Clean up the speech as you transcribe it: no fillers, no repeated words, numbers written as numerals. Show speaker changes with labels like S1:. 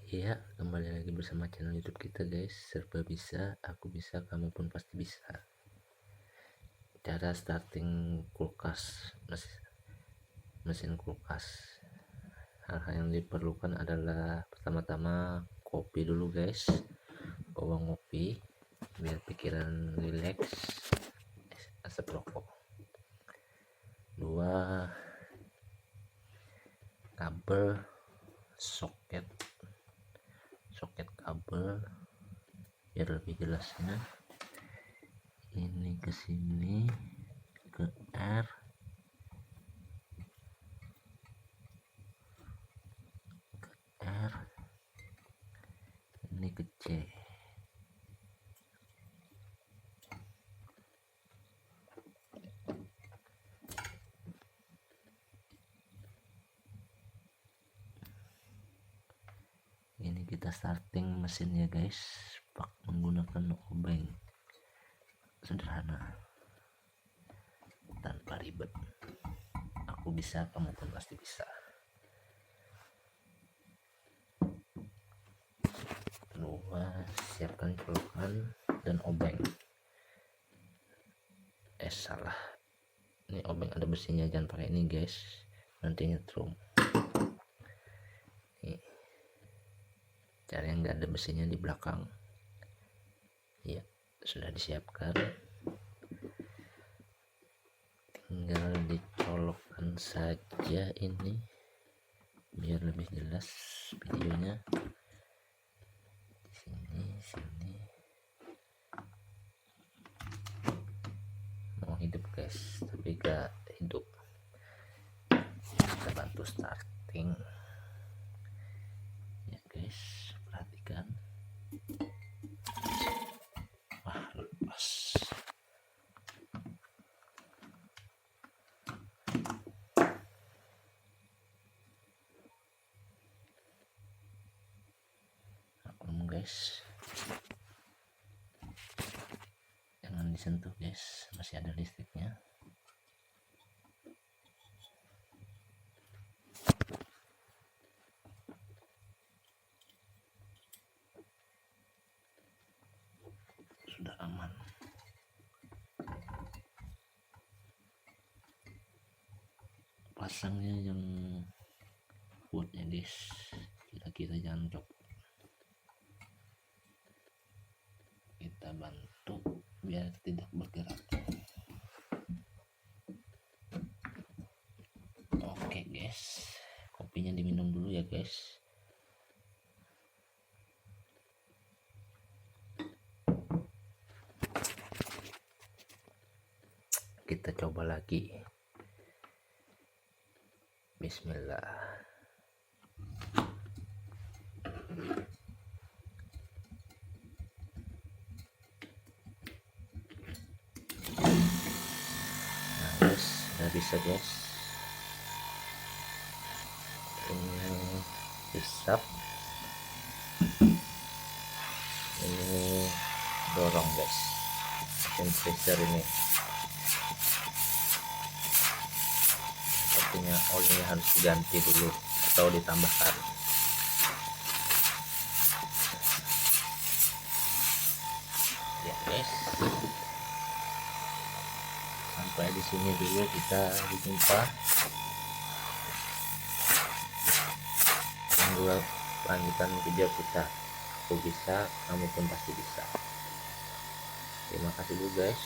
S1: Iya, kembali lagi bersama channel YouTube kita guys, serba bisa, aku bisa, kamu pun pasti bisa. Cara starting kulkas, mesin kulkas. Hal-hal yang diperlukan adalah pertama-tama kopi dulu guys, bawa ngopi biar pikiran rileks, asap rokok. 2 kabel soket kabel biar lebih jelasnya. Ini ke sini ke R, ini ke C. Ini kita starting mesinnya guys, menggunakan obeng sederhana tanpa ribet. Aku bisa, kamu pun pasti bisa. Kedua, siapkan colokan dan obeng. Salah, ini obeng ada besinya, jangan pakai ini guys, nanti nyetrum. Cara yang nggak ada besinya di belakang. Ya, sudah disiapkan, tinggal dicolokkan saja ini biar lebih jelas videonya. Sini mau hidup guys, tapi gak hidup. Kita bantu starting ya guys, perhatikan. Wah, lepas. Guys, jangan disentuh guys, masih ada listriknya. Sudah aman. Pasangnya yang kuatnya guys, kira-kira jangan copot. Kita bantu biar tidak bergerak. Oke guys, kopinya diminum dulu ya guys. Kita coba lagi. Bismillah. Udah bisa guys, ini hisap, ini dorong guys, kompresor ini sepertinya olinya harus diganti dulu atau ditambahkan. Ya guys, sampai di sini dulu kita berjumpa. Tunggu lanjutan video kita. Aku bisa, kamu pun pasti bisa. Terima kasih dulu guys.